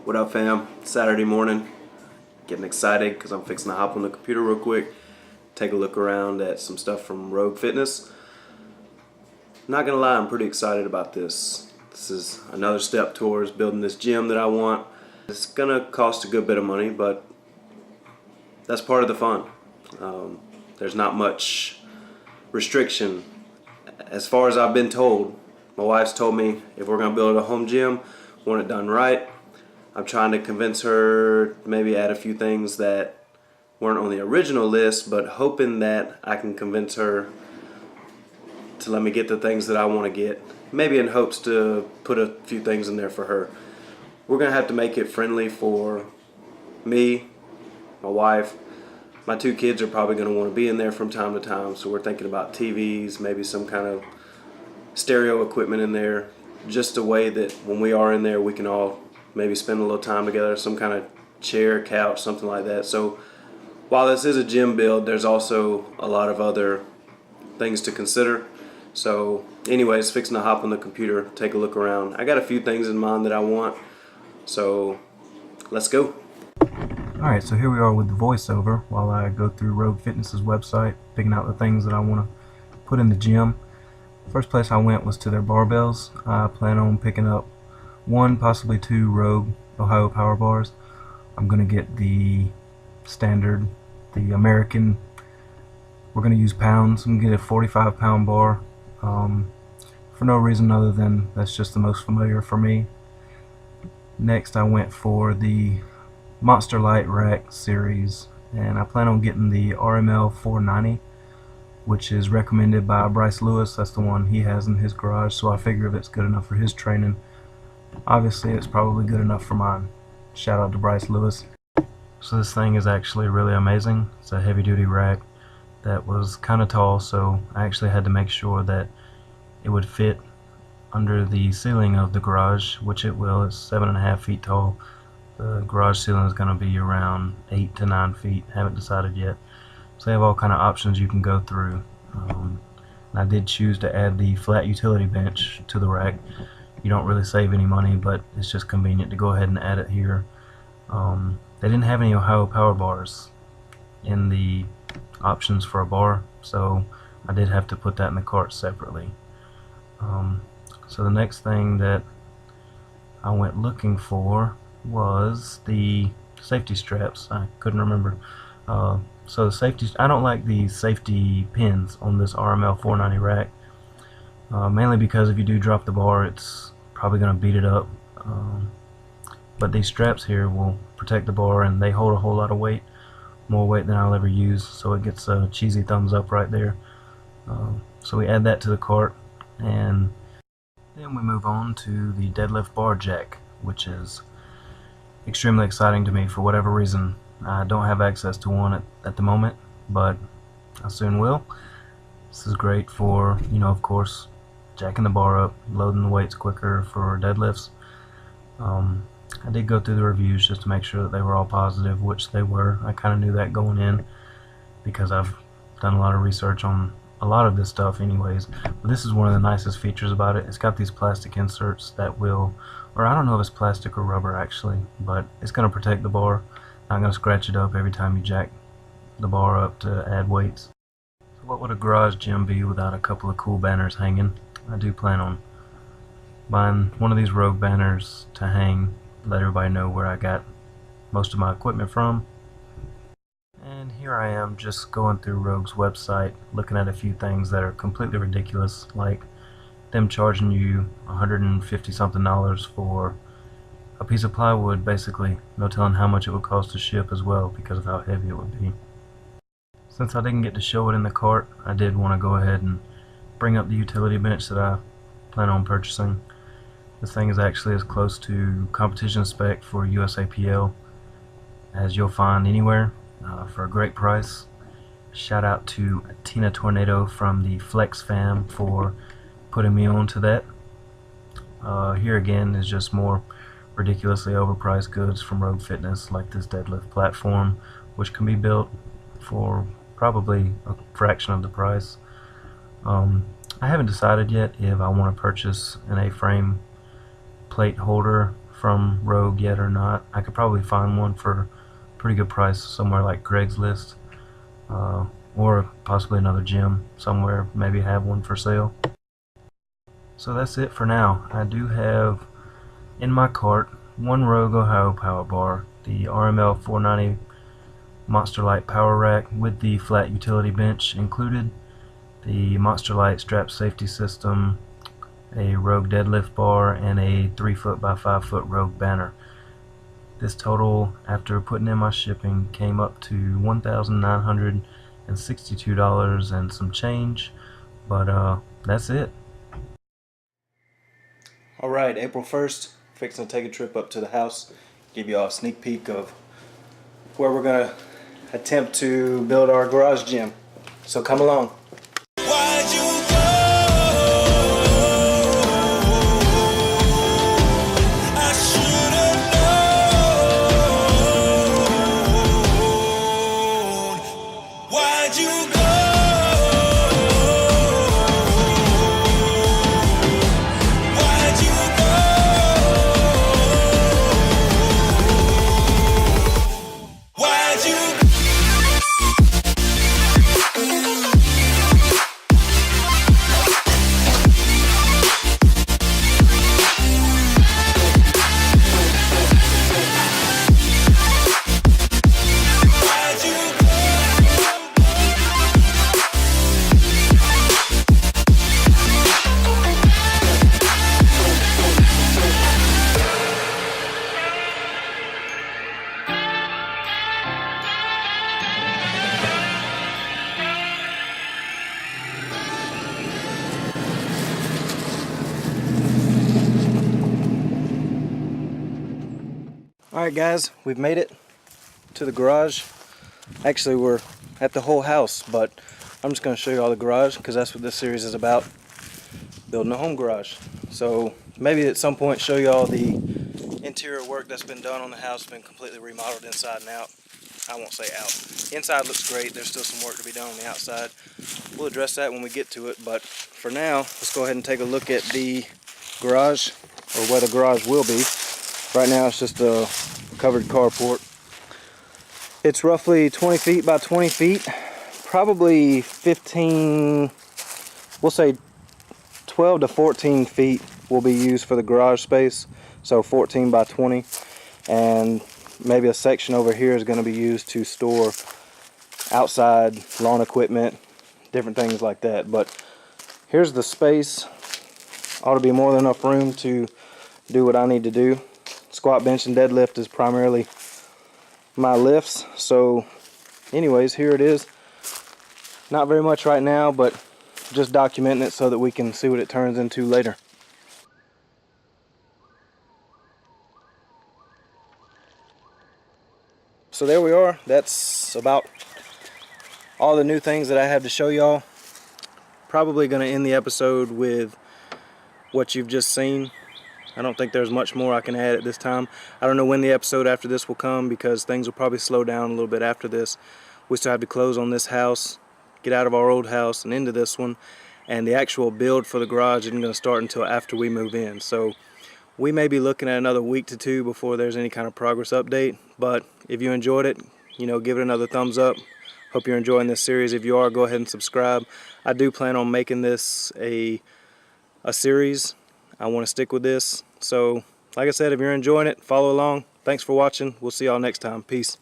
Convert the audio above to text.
What up, fam? Saturday morning, getting excited because I'm fixing to hop on the computer real quick, take a look around at some stuff from Rogue Fitness. Not gonna lie, I'm pretty excited about this. This is another step towards building this gym that I want. It's gonna cost a good bit of money, but that's part of the fun. There's not much restriction. As far as I've been told, my wife's told me if we're gonna build a home gym, want it done right. I'm trying to convince her, maybe add a few things that weren't on the original list, but hoping that I can convince her to let me get the things that I want to get, maybe in hopes to put a few things in there for her. We're gonna have to make it friendly for me, my wife. My two kids are probably gonna want to be in there from time to time, so we're thinking about TVs, maybe some kind of stereo equipment in there, just a way that when we are in there we can all maybe spend a little time together, some kind of chair, couch, something like that. So while this is a gym build, there's also a lot of other things to consider. So anyways, fixing to hop on the computer, take a look around. I got a few things in mind that I want, so let's go. Alright, so here we are with the voiceover while I go through Rogue Fitness's website, picking out the things that I want to put in the gym. First place I went was to their barbells. I plan on picking up one, possibly two Rogue Ohio power bars. I'm going to get the standard, the American. We're going to use pounds. I'm going to get a 45-pound bar for no reason other than that's just the most familiar for me. Next I went for the Monster Light Rack series, and I plan on getting the RML 490, which is recommended by Bryce Lewis. That's the one he has in his garage, so I figure if it's good enough for his training, obviously it's probably good enough for mine. Shout out to Bryce Lewis. So this thing is actually really amazing. It's a heavy duty rack that was kind of tall, so I actually had to make sure that it would fit under the ceiling of the garage, which it will. It's 7.5 feet tall. The garage ceiling is going to be around 8 to 9 feet. Haven't decided yet. So they have all kind of options you can go through. And I did choose to add the flat utility bench to the rack. You don't really save any money, but it's just convenient to go ahead and add it here. They didn't have any Ohio power bars in the options for a bar, so I did have to put that in the cart separately. So the next thing that I went looking for was the safety straps. I couldn't remember. So the safety, I don't like the safety pins on this RML 490 rack, mainly because if you do drop the bar, it's probably going to beat it up. But these straps here will protect the bar, and they hold a whole lot of weight, more weight than I'll ever use, so it gets a cheesy thumbs up right there. So we add that to the cart, and then we move on to the deadlift bar jack, which is extremely exciting to me for whatever reason. I don't have access to one at the moment, but I soon will. This is great for, of course, jacking the bar up, loading the weights quicker for deadlifts. I did go through the reviews just to make sure that they were all positive, which they were. I kind of knew that going in because I've done a lot of research on a lot of this stuff anyways. But this is one of the nicest features about it. It's got these plastic inserts that will, or I don't know if it's plastic or rubber actually, but it's going to protect the bar. Not going to scratch it up every time you jack the bar up to add weights. So what would a garage gym be without a couple of cool banners hanging? I do plan on buying one of these Rogue banners to hang, let everybody know where I got most of my equipment from. And here I am just going through Rogue's website, looking at a few things that are completely ridiculous, like them charging you $150 something for a piece of plywood. Basically no telling how much it would cost to ship as well because of how heavy it would be. Since I didn't get to show it in the cart, I did want to go ahead and bring up the utility bench that I plan on purchasing. This thing is actually as close to competition spec for USAPL as you'll find anywhere, for a great price. Shout out to Tina Tornado from the Flex fam for putting me on to that. Here again is just more ridiculously overpriced goods from Rogue Fitness, like this deadlift platform, which can be built for probably a fraction of the price. I haven't decided yet if I want to purchase an A-frame plate holder from Rogue yet or not. I could probably find one for a pretty good price somewhere like Craigslist, or possibly another gym somewhere maybe have one for sale. So that's it for now. I do have in my cart one Rogue Ohio power bar, the RML 490 Monster Light power rack with the flat utility bench included, the Monster Light strap safety system, a Rogue deadlift bar, and a 3-foot by 5-foot Rogue banner. This total, after putting in my shipping, came up to $1,962 and some change, but that's it. Alright, April 1st, fixing to take a trip up to the house, give you all a sneak peek of where we're going to attempt to build our garage gym. So come along. Why'd you go? I should have known. Why'd you go? Why'd you go? Why'd you go? Alright guys, we've made it to the garage. Actually, we're at the whole house, but I'm just going to show you all the garage because that's what this series is about, building a home garage. So maybe at some point show you all the interior work that's been done on the house. It's been completely remodeled inside and out. I won't say out. The inside looks great. There's still some work to be done on the outside. We'll address that when we get to it, but for now, let's go ahead and take a look at the garage, or where the garage will be. Right now it's just a covered carport. It's roughly 20 feet by 20 feet, probably 15, we'll say 12 to 14 feet will be used for the garage space, so 14 by 20, and maybe a section over here is going to be used to store outside lawn equipment, different things like that. But here's the space. Ought to be more than enough room to do what I need to do. Squat, bench, and deadlift is primarily my lifts. So anyways, here it is. Not very much right now, but just documenting it so that we can see what it turns into later. So there we are. That's about all the new things that I have to show y'all. Probably going to end the episode with what you've just seen. I don't think there's much more I can add at this time. I don't know when the episode after this will come because things will probably slow down a little bit after this. We still have to close on this house, get out of our old house and into this one, and the actual build for the garage isn't going to start until after we move in. So we may be looking at another week to two before there's any kind of progress update. But if you enjoyed it, give it another thumbs up. Hope you're enjoying this series. If you are, go ahead and subscribe. I do plan on making this a series. I want to stick with this. So, like I said, if you're enjoying it, follow along. Thanks for watching. We'll see y'all next time. Peace.